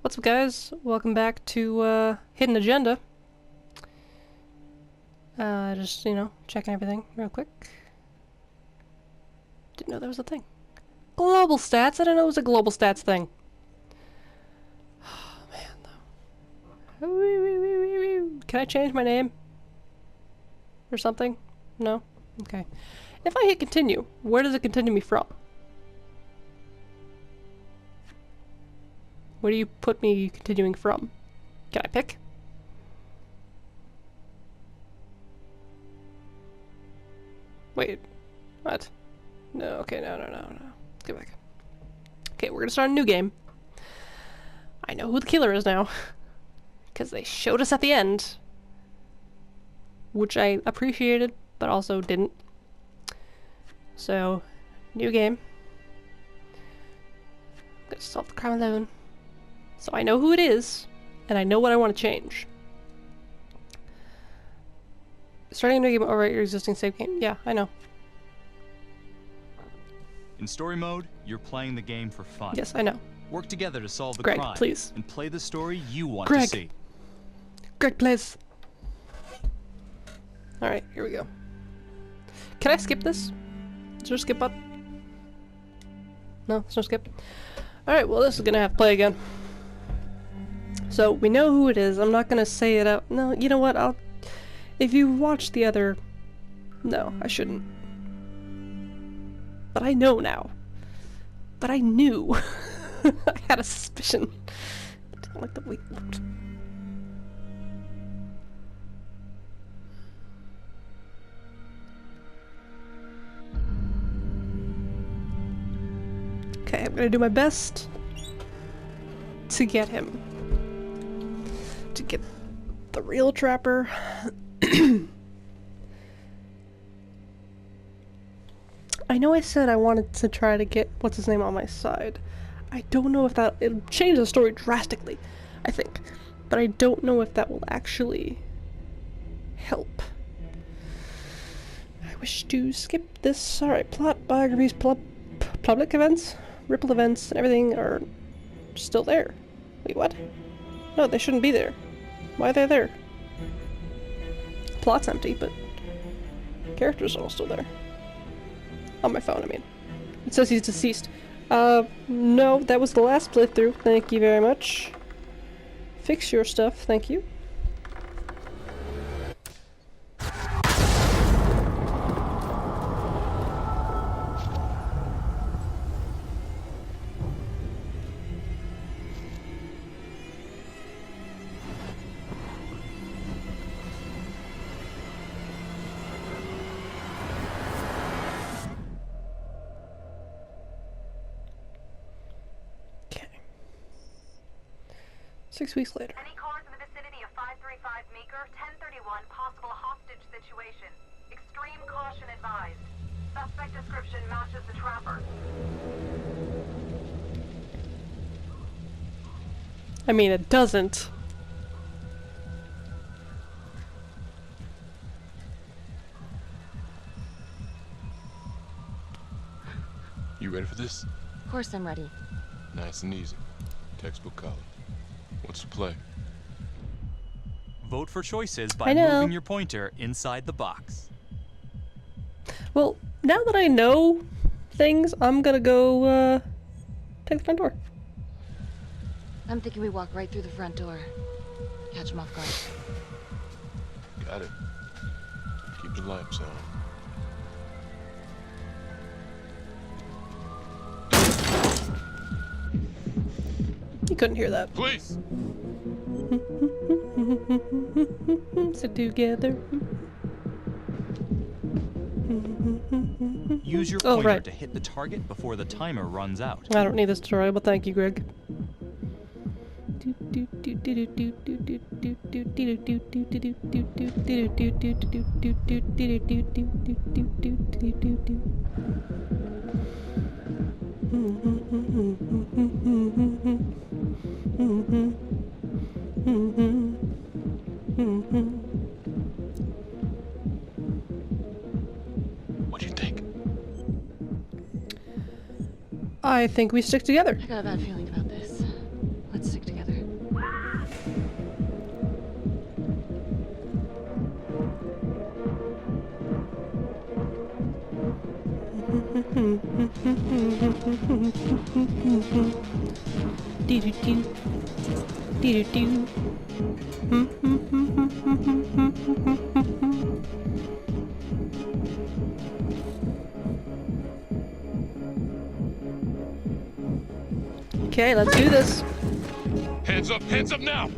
What's up, guys? Welcome back to Hidden Agenda. Just, you know, checking everything real quick. Didn't know that was a thing. Global stats? I didn't know it was a global stats thing. Oh, man, though. Can I change my name? Or something? No? Okay. If I hit continue, where does it continue me from? Where do you put me continuing from? Can I pick? Wait. What? No, okay, no. Let's get back. Okay, we're gonna start a new game. I know who the killer is now. Because they showed us at the end. Which I appreciated, but also didn't. So, new game. I'm gonna solve the crime alone. So I know who it is, and I know what I want to change. Starting a new game, overwrite your existing save game. Yeah, I know. In story mode, you're playing the game for fun. Yes, I know. Work together to solve the Greg, crime. please. And play the story you want Greg. to see. Greg, please. Alright, here we go. Can I skip this? Is there a skip button? No, there's no skip. Alright, well this is gonna have to play again. So, we know who it is. I'm not gonna say it out. No, you know what? If you watch the other... No, I shouldn't. But I know now. But I knew. I had a suspicion. I didn't like the way it looked. Okay, I'm gonna do my best to get him. To get the real trapper. I know I said I wanted to try to get what's his name on my side. I don't know if it'll change the story drastically, I think. But I don't know if that will actually help. I wish to skip this. Alright, plot, biographies, public events, ripple events, and everything are still there. Wait, what? No, they shouldn't be there. Why are they there? Plot's empty, but characters are all still there. On my phone, I mean. It says he's deceased. No, that was the last playthrough. Thank you very much. Fix your stuff, thank you. Okay. 6 weeks later. Any cars in the vicinity of 535 Meeker, 1031, possible hostage situation. Extreme caution advised. Suspect description matches the trapper. I mean, it doesn't. You ready for this? Of course I'm ready. Nice and easy. Textbook college. What's the play? Vote for choices I by know. moving your pointer inside the box. Well, now that I know things, I'm gonna go, take the front door. I'm thinking we walk right through the front door. Catch him off guard. Got it. Keep the lights on. You couldn't hear that. Police! Sit together. Use your Oh, pointer right. to hit the target before the timer runs out. I don't need this tutorial, but thank you, Greg. What do you think? I think we stick together. I got a bad feeling about this. Let's stick together. Dee-doo-doo. Dee-doo-doo. Okay, let's do this. Hands up now!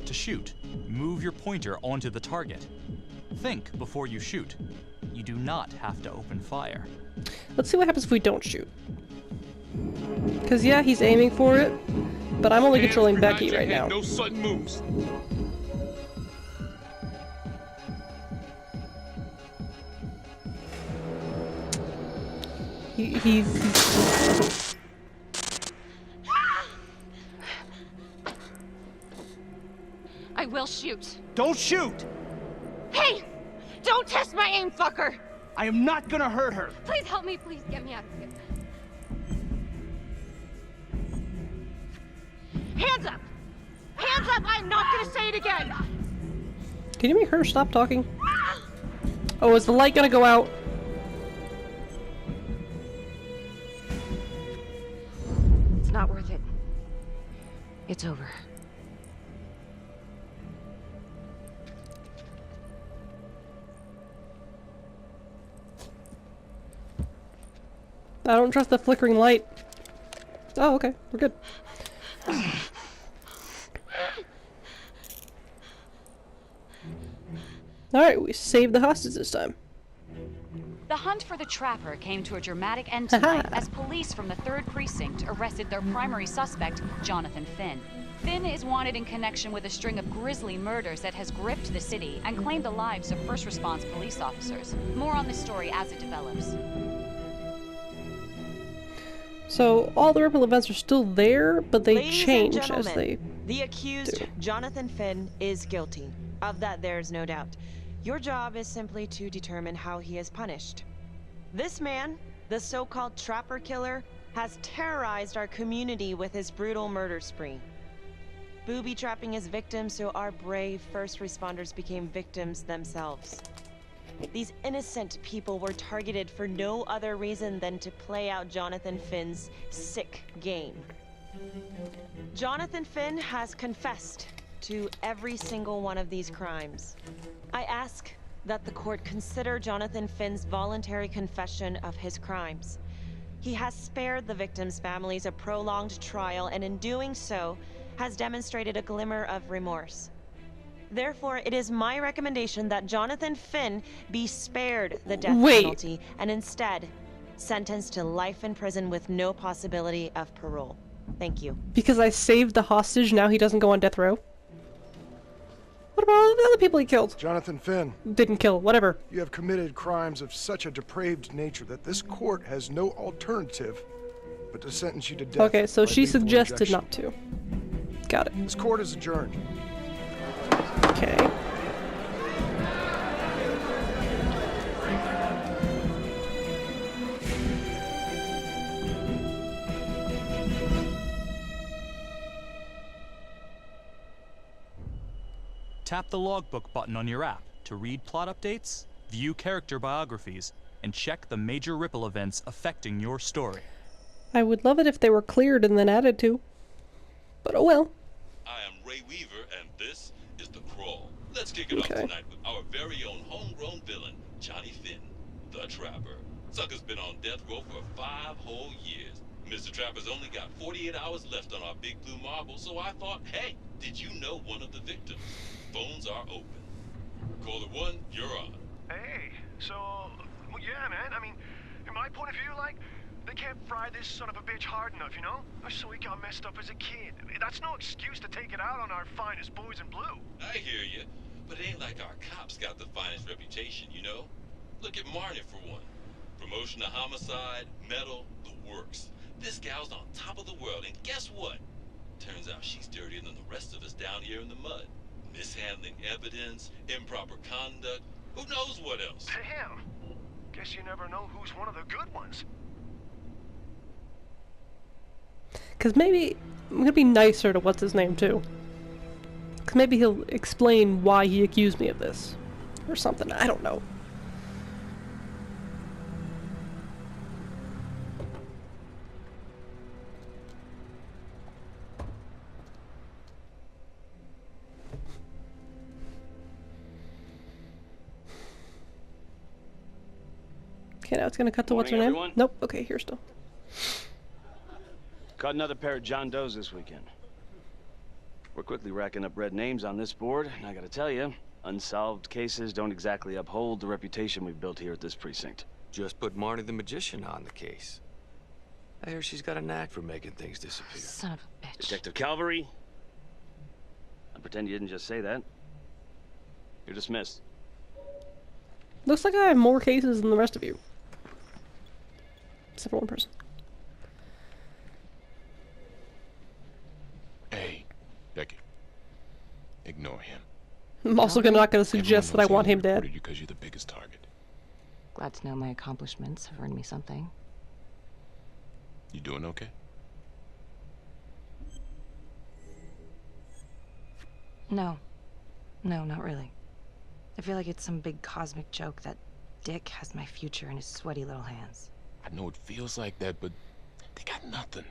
To shoot, move your pointer onto the target. Think before you shoot. You do not have to open fire. Let's see what happens if we don't shoot. Because, yeah, he's aiming for it, but I'm only controlling Hands Becky behind right your now. head, no sudden moves. He's... I will shoot. Don't shoot! Hey! Don't test my aim, fucker! I am not gonna hurt her. Please help me, please get me out of here. Hands up! Hands up! I'm not gonna say it again! Can you make her stop talking? Oh, is the light gonna go out? It's not worth it. It's over. I don't trust the flickering light. Oh, okay. We're good. Alright, we saved the hostage this time. The hunt for the Trapper came to a dramatic end tonight as police from the 3rd Precinct arrested their primary suspect, Jonathan Finn. Finn is wanted in connection with a string of grisly murders that has gripped the city and claimed the lives of first response police officers. More on this story as it develops. So, all the ripple events are still there, but they Ladies and change as gentlemen, they... The accused, do. Jonathan Finn, is guilty. Of that, there's no doubt. Your job is simply to determine how he is punished. This man, the so-called Trapper Killer, has terrorized our community with his brutal murder spree. Booby-trapping his victims so our brave first responders became victims themselves. These innocent people were targeted for no other reason than to play out Jonathan Finn's sick game. Jonathan Finn has confessed to every single one of these crimes. I ask that the court consider Jonathan Finn's voluntary confession of his crimes. He has spared the victims' families a prolonged trial, and in doing so, has demonstrated a glimmer of remorse. Therefore, it is my recommendation that Jonathan Finn be spared the death penalty and instead sentenced to life in prison with no possibility of parole. Thank you. Because I saved the hostage, now he doesn't go on death row? What about all the other people he killed? Jonathan Finn, Didn't kill, whatever. you have committed crimes of such a depraved nature that this court has no alternative but to sentence you to death. Okay, so by she lethal suggested injection. not to. Got it. This court is adjourned. Okay. Tap the logbook button on your app to read plot updates, view character biographies, and check the major ripple events affecting your story. I would love it if they were cleared and then added to. But oh well. I am Ray Weaver, and this is The Crawl. Let's kick it off tonight with our very own homegrown villain, Johnny Finn, the Trapper. Sucker's been on death row for 5 whole years. Mr. Trapper's only got 48 hours left on our big blue marble, so I thought, hey, did you know one of the victims? Phones are open. Caller 1, you're on. Hey, so, well, yeah, man, I mean, in my point of view, like, they can't fry this son of a bitch hard enough, you know? So he got messed up as a kid. That's no excuse to take it out on our finest boys in blue. I hear you, but it ain't like our cops got the finest reputation, you know? Look at Marnie for one. Promotion to homicide, medal, the works. This gal's on top of the world, and guess what? Turns out she's dirtier than the rest of us down here in the mud. Mishandling evidence, improper conduct, who knows what else? Damn. Guess you never know who's one of the good ones. Because maybe I'm gonna be nicer to what's his name too. Because maybe he'll explain why he accused me of this. Or something, I don't know. Okay, now it's gonna cut to what's her Morning, name? everyone. Nope. Okay, here still. Caught another pair of John Does this weekend. We're quickly racking up red names on this board, and I gotta tell you, unsolved cases don't exactly uphold the reputation we've built here at this precinct. Just put Marnie the Magician on the case. I hear she's got a knack for making things disappear. Son of a bitch. Detective Calvary, I pretend you didn't just say that. You're dismissed. Looks like I have more cases than the rest of you. Except for one person. Hey, Becky. Ignore him. I'm also not gonna suggest that I want him dead. Because you're the biggest target. Glad to know my accomplishments have earned me something. You doing okay? No. No, not really. I feel like it's some big cosmic joke that Dick has my future in his sweaty little hands. I know it feels like that, but they got nothing.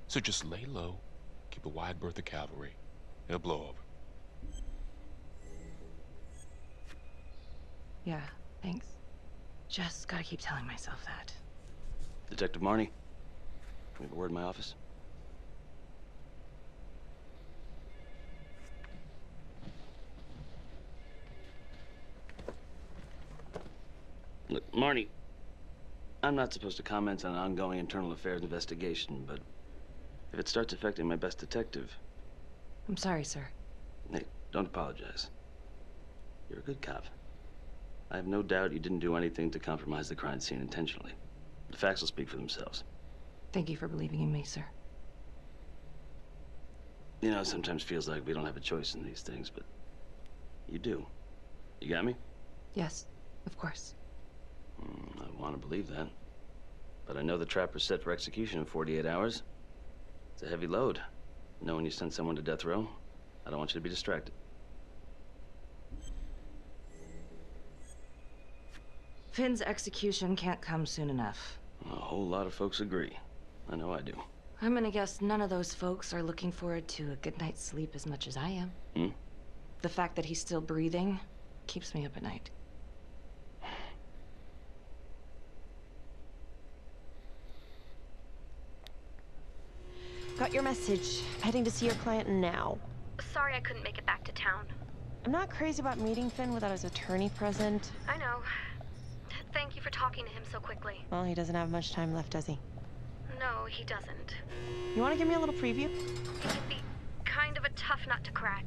So just lay low, keep a wide berth of cavalry. It'll blow over. Yeah, thanks. Just gotta keep telling myself that. Detective Marnie, we have a word in my office. Look, Marnie, I'm not supposed to comment on an ongoing internal affairs investigation, but if it starts affecting my best detective... I'm sorry, sir. Hey, don't apologize. You're a good cop. I have no doubt you didn't do anything to compromise the crime scene intentionally. The facts will speak for themselves. Thank you for believing in me, sir. You know, it sometimes feels like we don't have a choice in these things, but you do. You got me? Yes, of course. I want to believe that. But I know the trapper's set for execution in 48 hours. It's a heavy load. Knowing you sent someone to death row, I don't want you to be distracted. Finn's execution can't come soon enough. A whole lot of folks agree. I know I do. I'm gonna guess none of those folks are looking forward to a good night's sleep as much as I am. Hmm? The fact that he's still breathing keeps me up at night. Got your message. Heading to see your client now. Sorry I couldn't make it back to town. I'm not crazy about meeting Finn without his attorney present. I know. Thank you for talking to him so quickly. Well, he doesn't have much time left, does he? No, he doesn't. You want to give me a little preview? He can be kind of a tough nut to crack.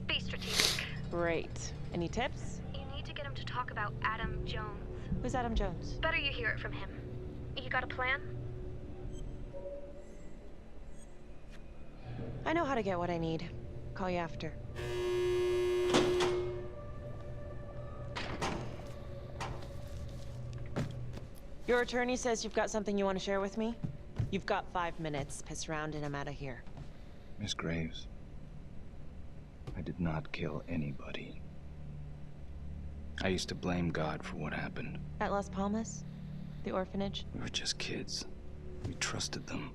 Be strategic. Great. Any tips? You need to get him to talk about Adam Jones. Who's Adam Jones? Better you hear it from him. You got a plan? I know how to get what I need. Call you after. Your attorney says you've got something you want to share with me? You've got 5 minutes. Piss around and I'm out of here. Miss Graves, I did not kill anybody. I used to blame God for what happened. At Las Palmas? The orphanage? We were just kids. We trusted them.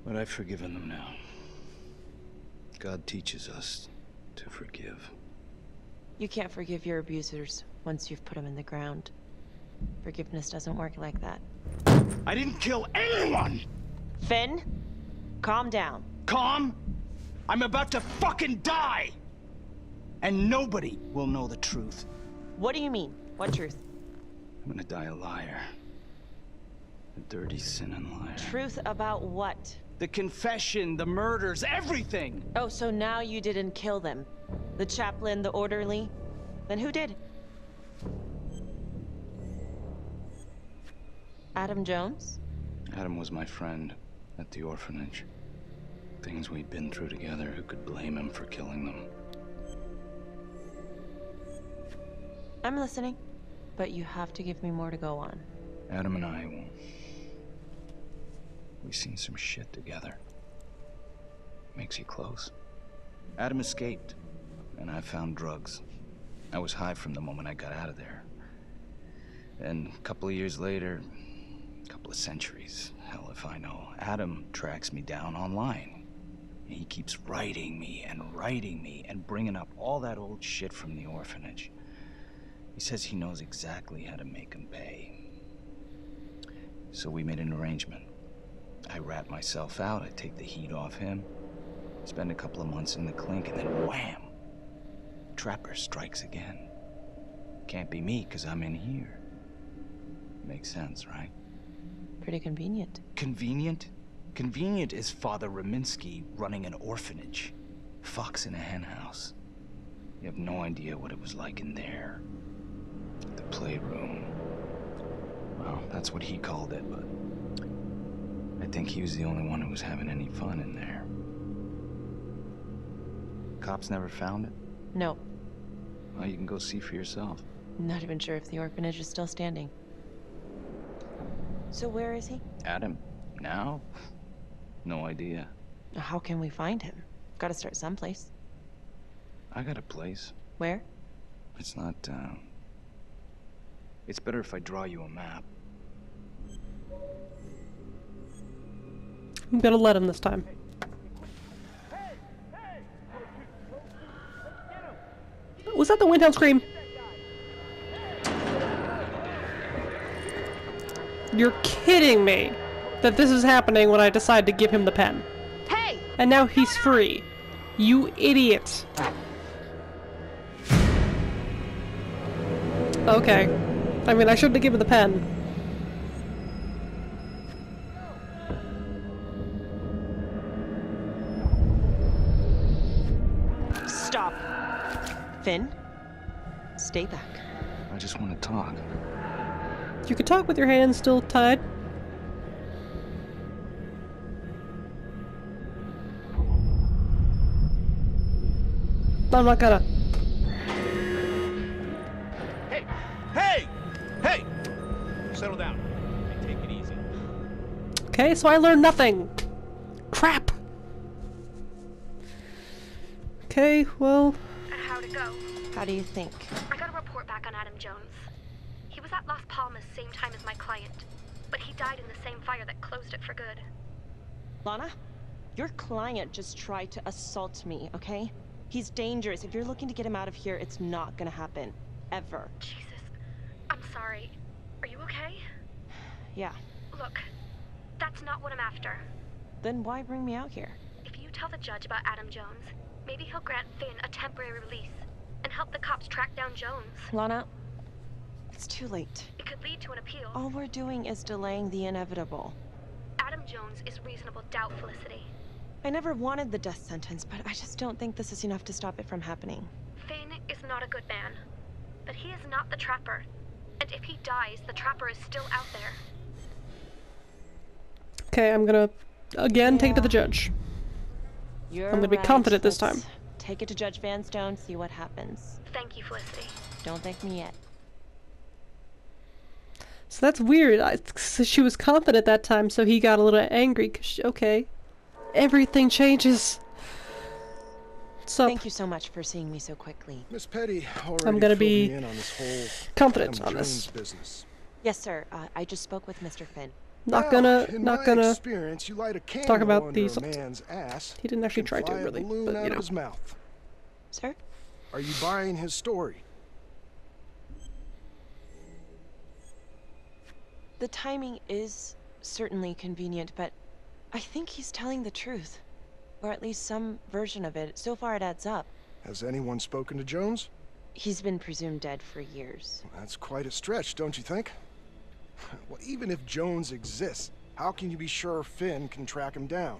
But I've forgiven them now. God teaches us to forgive. You can't forgive your abusers once you've put them in the ground. Forgiveness doesn't work like that. I didn't kill anyone! Finn, calm down. Calm? I'm about to fucking die! And nobody will know the truth. What do you mean? What truth? I'm gonna die a liar. A dirty, sinning liar. Truth about what? The confession, the murders, everything! Oh, so now you didn't kill them? The chaplain, the orderly? Then who did? Adam Jones? Adam was my friend at the orphanage. Things we'd been through together, who could blame him for killing them? I'm listening, but you have to give me more to go on. Adam and I, well, we've seen some shit together. Makes you close. Adam escaped, and I found drugs. I was high from the moment I got out of there. And a couple of years later, a couple of centuries, hell if I know, Adam tracks me down online. He keeps writing me and bringing up all that old shit from the orphanage. He says he knows exactly how to make him pay. So we made an arrangement. I rat myself out, I take the heat off him, spend a couple of months in the clink, and then wham! Trapper strikes again. Can't be me, 'cause I'm in here. Makes sense, right? Pretty convenient. Convenient? Convenient is Father Raminsky running an orphanage. Fox in a henhouse. You have no idea what it was like in there. The playroom. Well, that's what he called it, but I think he was the only one who was having any fun in there. Cops never found it? No. Well, you can go see for yourself. Not even sure if the orphanage is still standing. So where is he? Adam? Now? No idea. How can we find him? Gotta start someplace. I got a place. Where? It's not, It's better if I draw you a map. I'm gonna let him this time. Was that the Windhound scream? You're kidding me that this is happening when I decide to give him the pen. Hey! And now he's free. You idiot. Okay. I mean, I shouldn't have given the pen. Stop. Finn? Stay back. I just want to talk. You could talk with your hands still tied. I'm not gonna. Hey! Hey! Hey! Settle down. And take it easy. Okay, so I learned nothing. Crap. Okay, well. How'd it go? How do you think? I got a report back on Adam Jones. He was at Las Palmas same time as my client, but he died in the same fire that closed it for good. Lana, your client just tried to assault me, okay? He's dangerous. If you're looking to get him out of here, it's not gonna happen. Ever. Jesus. I'm sorry. Are you okay? Yeah. Look, that's not what I'm after. Then why bring me out here? If you tell the judge about Adam Jones, maybe he'll grant Finn a temporary release and help the cops track down Jones. Lana, it's too late. It could lead to an appeal. All we're doing is delaying the inevitable. Adam Jones is reasonable doubt, Felicity. I never wanted the death sentence, but I just don't think this is enough to stop it from happening. Finn is not a good man, but he is not the Trapper. And if he dies, the Trapper is still out there. Okay, I'm gonna, again, take it to the judge. You're I'm gonna be right. confident this time. Let's take it to Judge Vanstone, see what happens. Thank you, Felicity. Don't thank me yet. So that's weird. So she was confident that time, so he got a little angry. Okay. Everything changes. So Thank you so much for seeing me so quickly. Miss Petty already I'm gonna filled be me in on this whole confident Adam on this. Jones business. Yes, sir. I just spoke with Mr. Finn. Not Well, gonna, in not my gonna experience, you light a candle talk about under these. a man's ass. He didn't actually can try to, fly a really, balloon but out you of know. his mouth. Sir? Are you buying his story? The timing is certainly convenient, but I think he's telling the truth. Or at least some version of it. So far it adds up. Has anyone spoken to Jones? He's been presumed dead for years. That's quite a stretch, don't you think? Well, even if Jones exists, how can you be sure Finn can track him down?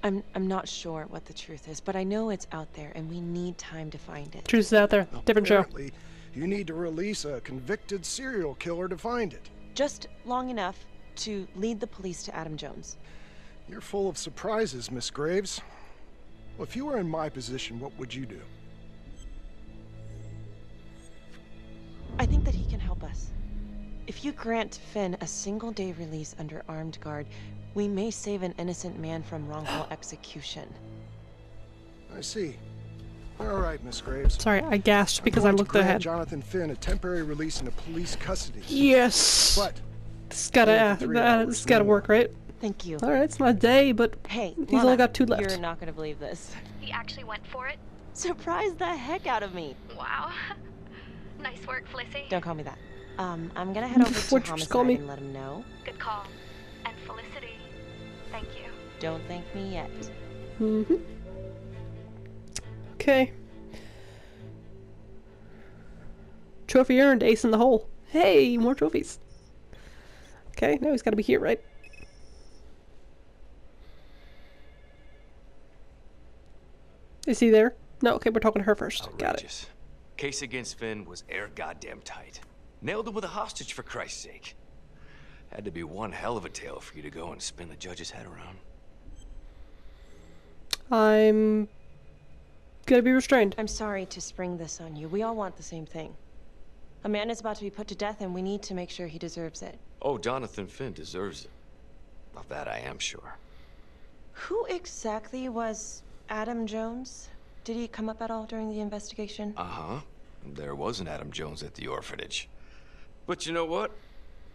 I'm not sure what the truth is, but I know it's out there, and we need time to find it. Truth's out there. Different show. Apparently, you need to release a convicted serial killer to find it. Just long enough to lead the police to Adam Jones. You're full of surprises, Miss Graves. Well, if you were in my position, what would you do? I think that he can help us. If you grant Finn a single-day release under armed guard, we may save an innocent man from wrongful execution. I see. All right, Miss Graves. Sorry, I gasped because I looked grant ahead. Jonathan Finn a temporary release into police custody. Yes. But This gotta work, right? Thank you. All right, it's not a day, but hey, he's Lana, only got 2 left. You're not gonna believe this. He actually went for it? Surprised the heck out of me. Wow. Nice work, Felicity. Don't call me that. I'm gonna head over to What'd you just call Homicide me? and let him know. Good call. And Felicity, thank you. Don't thank me yet. Mm-hmm. Okay. Trophy earned, ace in the hole. Hey, more trophies. Okay, now he's gotta be here, right? Is he there? No, okay, we're talking to her first. Got it. Case against Finn was air goddamn tight. Nailed him with a hostage, for Christ's sake. Had to be one hell of a tale for you to go and spin the judge's head around. I'm gonna be restrained. I'm sorry to spring this on you. We all want the same thing. A man is about to be put to death, and we need to make sure he deserves it. Oh, Jonathan Finn deserves it. Of that I am sure. Who exactly was Adam Jones? Did he come up at all during the investigation? Uh-huh. There was an Adam Jones at the orphanage. But you know what?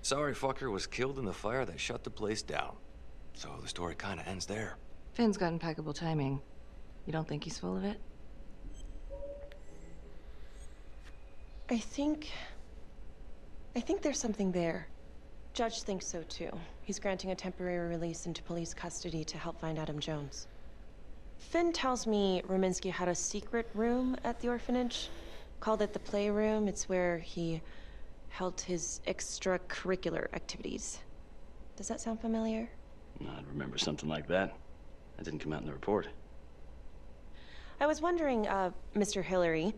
Sorry fucker was killed in the fire that shut the place down. So the story kind of ends there. Finn's got impeccable timing. You don't think he's full of it? I think there's something there. Judge thinks so too. He's granting a temporary release into police custody to help find Adam Jones. Finn tells me Rominsky had a secret room at the orphanage. Called it the playroom. It's where he held his extracurricular activities. Does that sound familiar? I'd remember something like that. That didn't come out in the report. I was wondering, Mr. Hillary,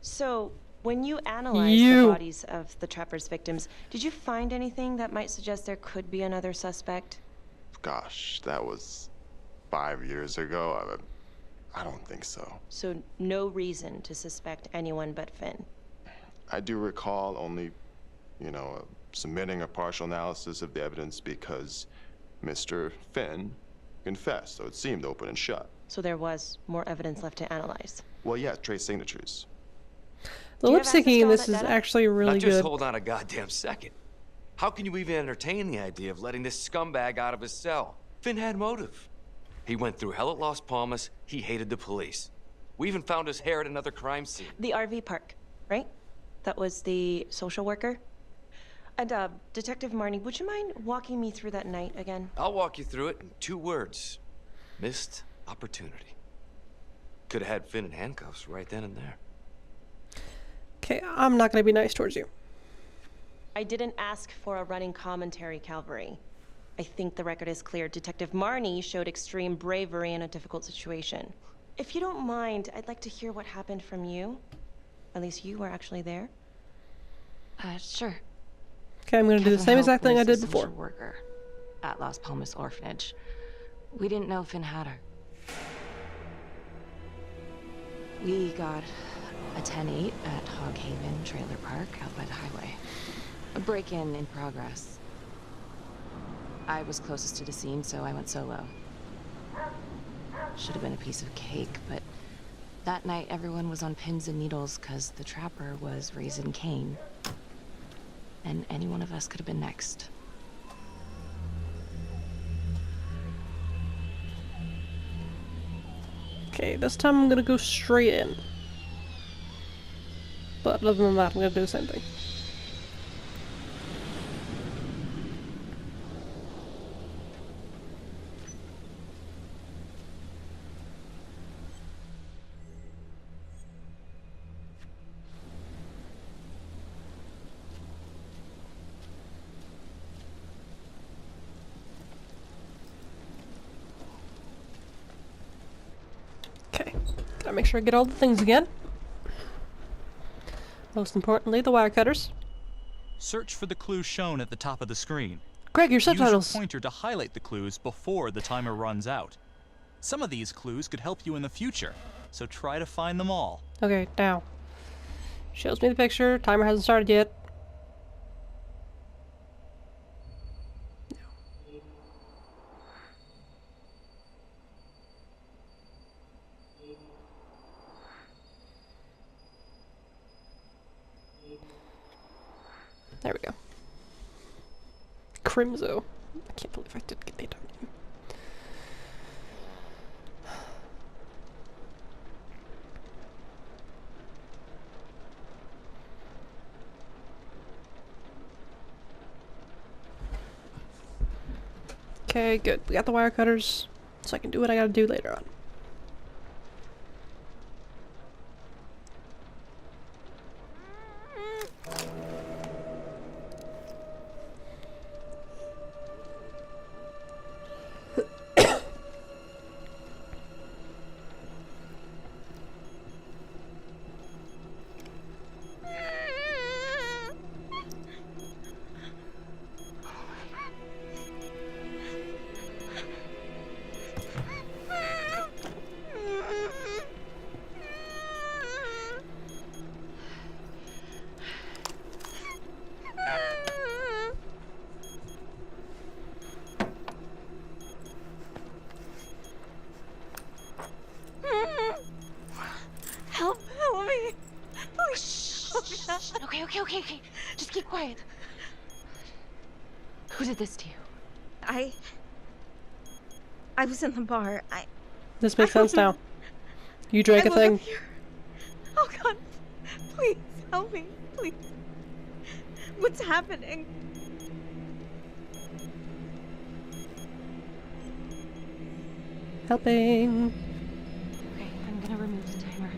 so when you analyzed the bodies of the Trapper's victims, did you find anything that might suggest there could be another suspect? Gosh, that was 5 years ago. I don't think so. So no reason to suspect anyone but Finn? I do recall only, submitting a partial analysis of the evidence because Mr. Finn confessed, so it seemed open and shut. So there was more evidence left to analyze? Well, yeah, trace signatures. The lip syncing in this is actually really Now just good. hold on a goddamn second. How can you even entertain the idea of letting this scumbag out of his cell? Finn had motive. He went through hell at Las Palmas. He hated the police. We even found his hair at another crime scene. The RV park, right? That was the social worker? And, Detective Marnie, would you mind walking me through that night again? I'll walk you through it in 2 words. Missed opportunity. Could have had Finn in handcuffs right then and there. Okay, I'm not gonna be nice towards you. I didn't ask for a running commentary, Calvary. I think the record is clear. Detective Marnie showed extreme bravery in a difficult situation. If you don't mind, I'd like to hear what happened from you. At least you were actually there. Sure. Okay, I'm gonna do the same exact thing I did before. Social worker at Las Palmas Orphanage. We didn't know Finn had her. We got a 10-8 at Hog Haven Trailer Park out by the highway. A break-in in progress. I was closest to the scene, so I went solo. Should have been a piece of cake, but that night everyone was on pins and needles because the Trapper was raising Cain. And any one of us could have been next. Okay, this time I'm gonna go straight in. But other than that, I'm gonna do the same thing. Okay, gotta make sure I get all the things again. Most importantly, the wire cutters. Search for the clues shown at the top of the screen. Greg, your subtitles. Use your pointer to highlight the clues before the timer runs out. Some of these clues could help you in the future, so try to find them all. Okay, now. Shows me the picture. Timer hasn't started yet. There we go. Crimso. I can't believe I did get that name. Okay, good. We got the wire cutters, so I can do what I gotta do later on. Help me. Please. Okay. Just keep quiet. Who did this to you? I was in the bar. This makes sense now. You drank a thing. Oh God. Please help me. Please. What's happening? Helping. Okay, I'm gonna remove the timer.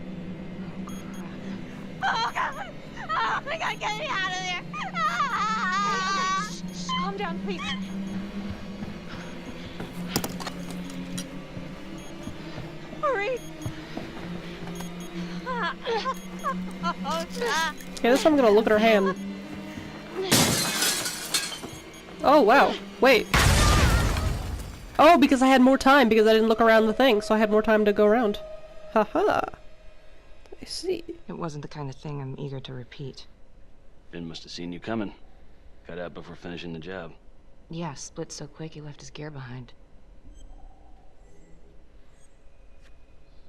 Oh God. Oh my God, get me out of there. Okay, shh, calm down, please. Hurry. Okay, this time I'm gonna look at her hand. Oh wow, wait. Oh, because I had more time because I didn't look around the thing, so I had more time to go around. Haha. I see. It wasn't the kind of thing I'm eager to repeat. Finn must have seen you coming. Cut out before finishing the job. Yeah, split so quick he left his gear behind.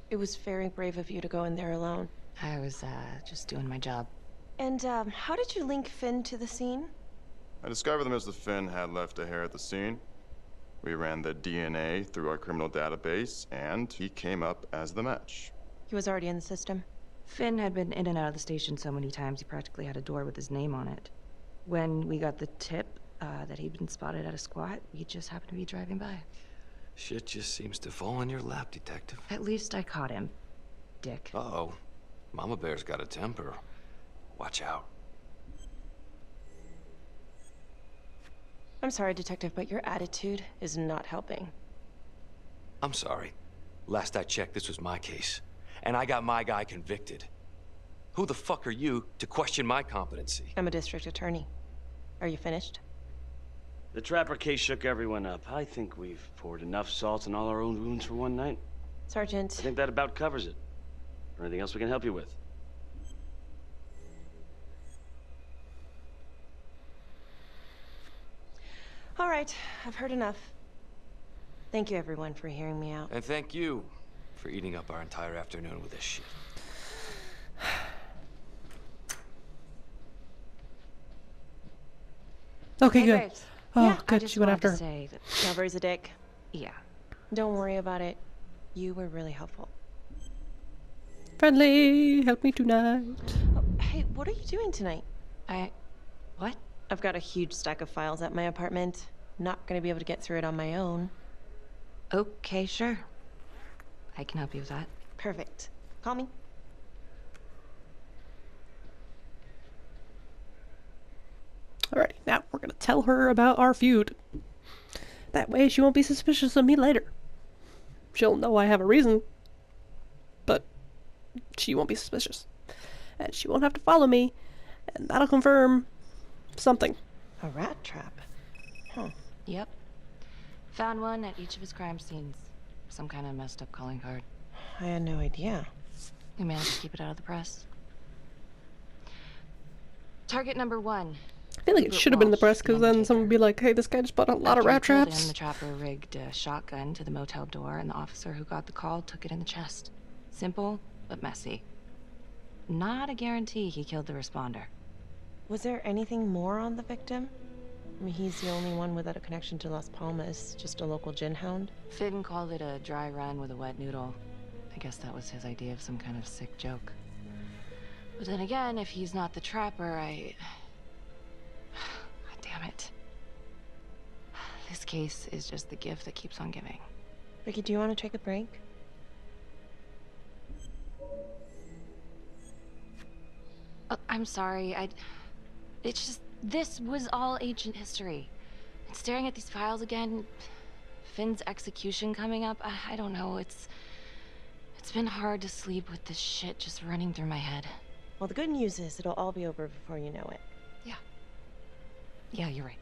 It was very brave of you to go in there alone. I was, just doing my job. And, how did you link Finn to the scene? I discovered that Mr. Finn had left a hair at the scene. We ran the DNA through our criminal database, and he came up as the match. He was already in the system. Finn had been in and out of the station so many times he practically had a door with his name on it. When we got the tip that he'd been spotted at a squat, we just happened to be driving by. Shit just seems to fall in your lap, Detective. At least I caught him, dick. Uh-oh. Mama Bear's got a temper. Watch out. I'm sorry, Detective, but your attitude is not helping. I'm sorry. Last I checked, this was my case. And I got my guy convicted. Who the fuck are you to question my competency? I'm a district attorney. Are you finished? The Trapper case shook everyone up. I think we've poured enough salt in all our own wounds for one night. Sergeant. I think that about covers it. Or anything else we can help you with? All right, I've heard enough. Thank you, everyone, for hearing me out. And thank you for eating up our entire afternoon with this shit. Okay, Hey, good. Graves. Oh, Yeah, good. She went after her. Say that, Calvary's a dick. yeah. Don't worry about it. You were really helpful. Friendly, help me tonight. Oh, hey, what are you doing tonight? What? I've got a huge stack of files at my apartment. Not gonna be able to get through it on my own. Okay, sure. I can help you with that. Perfect. Call me. Alright, now we're gonna tell her about our feud. That way she won't be suspicious of me later. She'll know I have a reason, but she won't be suspicious. And she won't have to follow me, and that'll confirm something. A rat trap? Huh. Yep. Found one at each of his crime scenes. Some kind of messed up calling card. I had no idea. We managed to keep it out of the press. Target number 1. I feel like it should have been in the press, because then someone would be like, hey, this guy just bought a lot of rat After he killed traps. him, the trapper rigged a shotgun to the motel door, and the officer who got the call took it in the chest. Simple, but messy. Not a guarantee he killed the responder. Was there anything more on the victim? I mean, he's the only one without a connection to Las Palmas, just a local gin hound. Finn called it a dry run with a wet noodle. I guess that was his idea of some kind of sick joke. But then again, if he's not the trapper, God damn it. This This case is just the gift that keeps on giving. Vicky, do you want to take a break? Oh, I'm sorry, it's just, this was all ancient history. And staring at these files again, Finn's execution coming up, I don't know, it's been hard to sleep with this shit just running through my head. Well, the good news is it'll all be over before you know it. Yeah, you're right.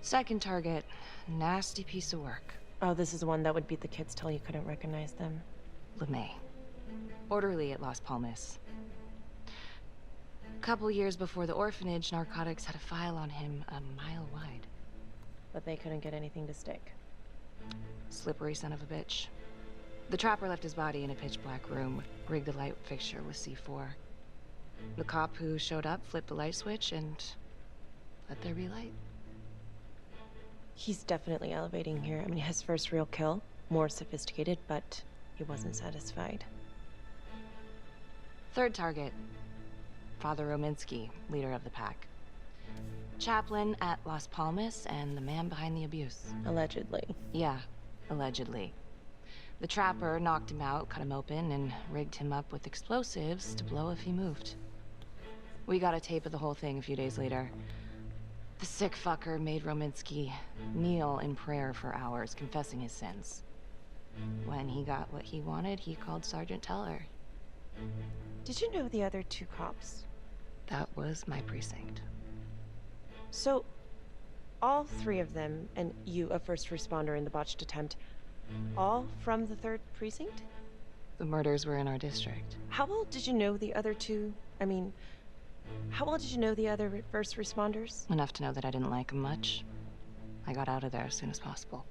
Second target, nasty piece of work. Oh, this is the one that would beat the kids till you couldn't recognize them. LeMay. Orderly at Las Palmas. A couple years before the orphanage, narcotics had a file on him a mile wide. But they couldn't get anything to stick. Slippery son of a bitch. The trapper left his body in a pitch-black room, rigged the light fixture with C4. The cop who showed up flipped the light switch and let there be light. He's definitely elevating here. I mean, his first real kill, more sophisticated, but he wasn't satisfied. Third target, Father Rominsky, leader of the pack. Chaplain at Las Palmas and the man behind the abuse. Allegedly. Yeah, allegedly. The trapper knocked him out, cut him open, and rigged him up with explosives to blow if he moved. We got a tape of the whole thing a few days later. The sick fucker made Rominsky kneel in prayer for hours, confessing his sins. When he got what he wanted, he called Sergeant Teller. Did you know the other two cops? That was my precinct. So, all three of them, and you, a first responder in the botched attempt, all from the 3rd precinct? The murders were in our district. How well did you know the other two? I mean, how well did you know the other first responders? Enough to know that I didn't like them much. I got out of there as soon as possible.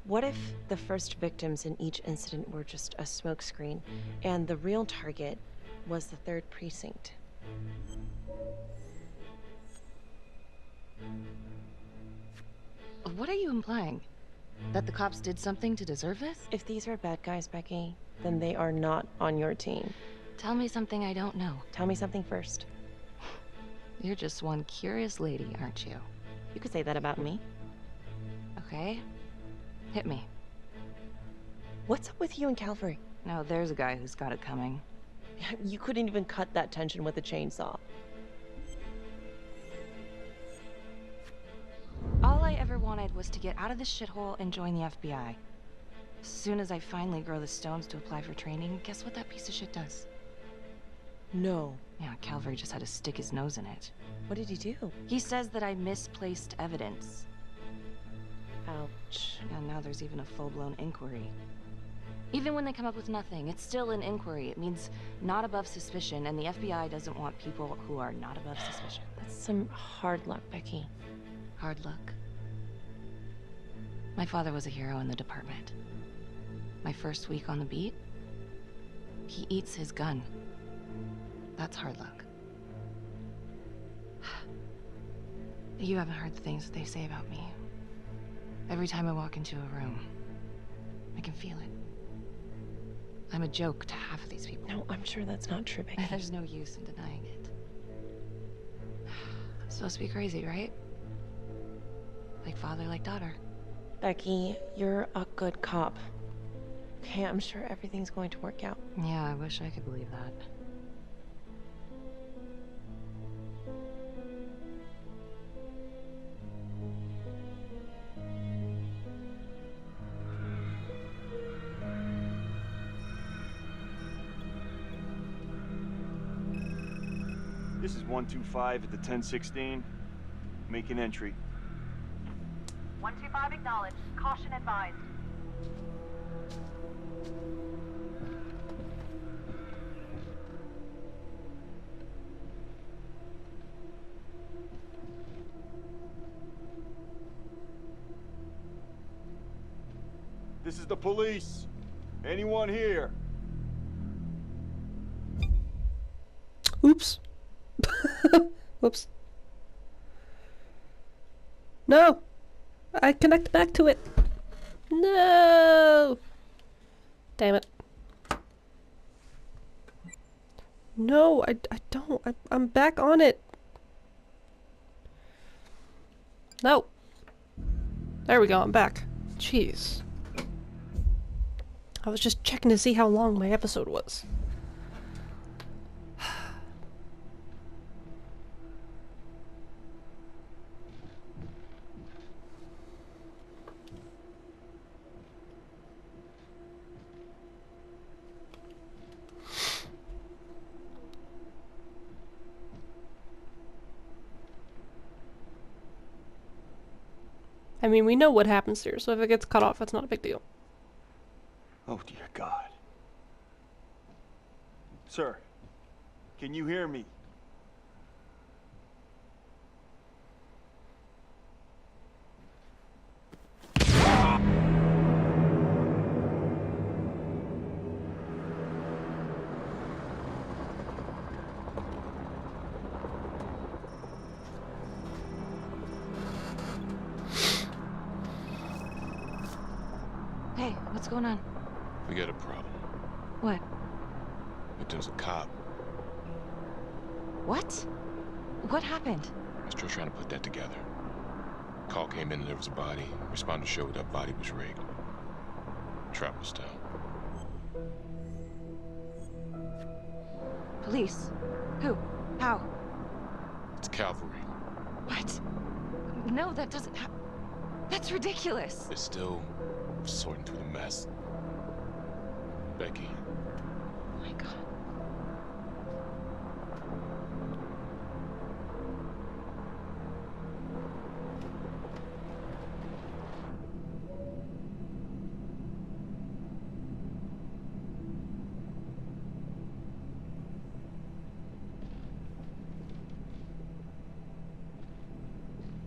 What if the first victims in each incident were just a smokescreen, and the real target was the 3rd precinct? What are you implying? That the cops did something to deserve this? If these are bad guys, Becky, then they are not on your team. Tell me something I don't know. Tell me something first. You're just one curious lady, aren't you? You could say that about me. Okay. Hit me. What's up with you and Calvary? No, there's a guy who's got it coming. You couldn't even cut that tension with a chainsaw. All I ever wanted was to get out of this shithole and join the FBI. As soon as I finally grow the stones to apply for training, guess what that piece of shit does? No. Yeah, Calvary just had to stick his nose in it. What did he do? He says that I misplaced evidence. Ouch. And now there's even a full-blown inquiry. Even when they come up with nothing, it's still an inquiry. It means not above suspicion, and the FBI doesn't want people who are not above suspicion. That's some hard luck, Becky. Hard luck. My father was a hero in the department. My first week on the beat, he eats his gun. That's hard luck. You haven't heard the things that they say about me. Every time I walk into a room, I can feel it. I'm a joke to half of these people. No, I'm sure that's not true, Becky. There's no use in denying it. I'm supposed to be crazy, right? Like father, like daughter. Becky, you're a good cop. Okay, I'm sure everything's going to work out. Yeah, I wish I could believe that. This is 125 at the 1016. Making entry. 125 acknowledged. Caution advised. This is the police. Anyone here? Oops. Whoops. No! I connect back to it. No! Damn it. No, I don't. I'm back on it. No. There we go, I'm back. Jeez. I was just checking to see how long my episode was. I mean, we know what happens here, so if it gets cut off, it's not a big deal. Oh, dear God. Sir, can you hear me? Hey, what's going on? We got a problem. What? Victim's a cop. What? What happened? I'm still trying to put that together. Call came in and there was a body. Responder showed up, body was rigged. Trapper style. Police? Who? How? It's cavalry. What? No, that doesn't that's ridiculous. They're still sorting through the mess. Becky. Oh my God.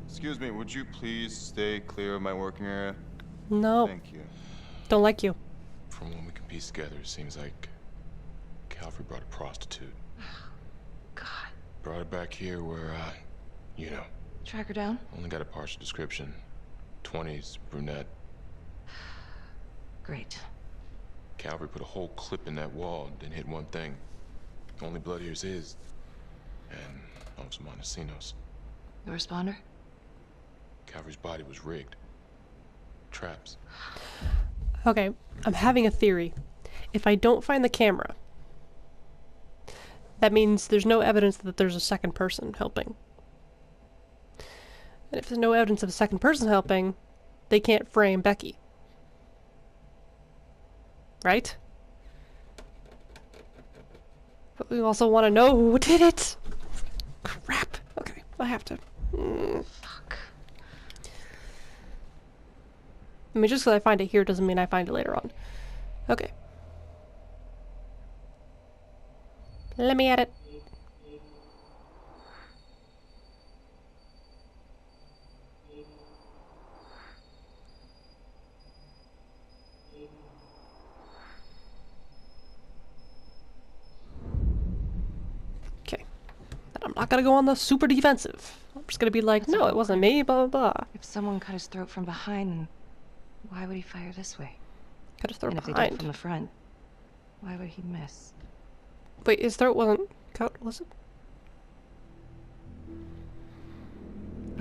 Excuse me, would you please stay clear of my working area? No. Thank you. Don't like you. From what we can piece together, it seems like Calvary brought a prostitute. God. Brought her back here where, you know. Track her down? Only got a partial description. 20s, brunette. Great. Calvary put a whole clip in that wall, then hit one thing. Only blood here's his. And of some Montesinos. The responder? Calvary's body was rigged. Traps. Okay, I'm having a theory. If I don't find the camera, that means there's no evidence that there's a second person helping. And if there's no evidence of a second person helping, they can't frame Becky. Right? But we also want to know who did it! Crap! Okay, I have to... Fuck. I mean, just because I find it here doesn't mean I find it later on. Okay. Let me at it. Okay. And I'm not gonna go on the super defensive. I'm just gonna be like, no, it wasn't me, blah, blah, blah. If someone cut his throat from behind, then why would he fire this way? Cut his throat and if behind. they did it from the front, why would he miss? Wait, his throat wasn't cut, was it?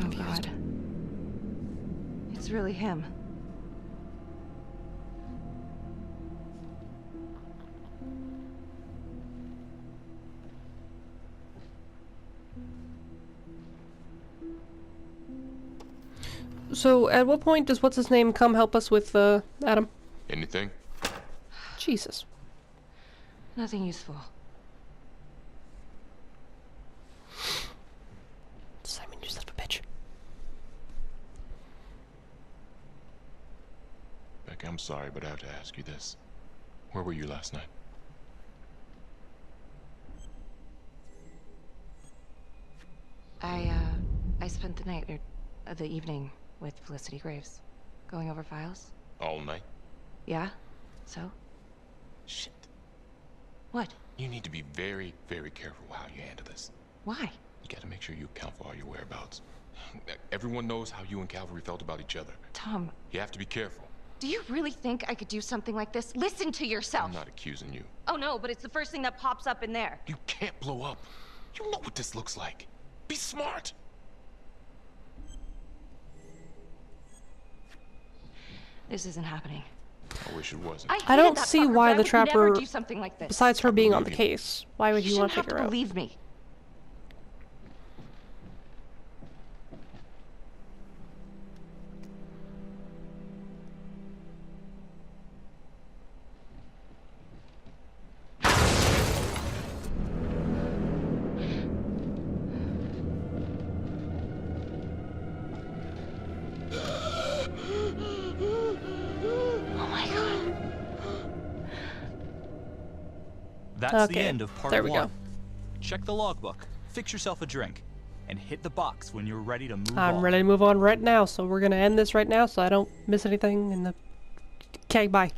Oh God. It's really him. So, at what point does what's-his-name come help us with, Adam? Anything? Jesus. Nothing useful. Simon, you son of a bitch. Becky, I'm sorry, but I have to ask you this. Where were you last night? I spent the night, or the evening, with Felicity Graves. Going over files. All night? Yeah? So? Shit. What? You need to be very, very careful how you handle this. Why? You gotta make sure you account for all your whereabouts. Everyone knows how you and Calvary felt about each other. Tom. You have to be careful. Do you really think I could do something like this? Listen to yourself! I'm not accusing you. Oh no, but it's the first thing that pops up in there. You can't blow up. You know what this looks like. Be smart. This isn't happening. I wish it wasn't. I don't see why the I would never trapper, do something like this. besides her being on the case, why would You you want to shouldn't take her have out? to believe me. That's the Okay, end of part there we 1. go. Check the logbook, fix yourself a drink, and hit the box when you're ready to move on. I'm ready to move on right now, so we're gonna end this right now so I don't miss anything in the... Okay, bye.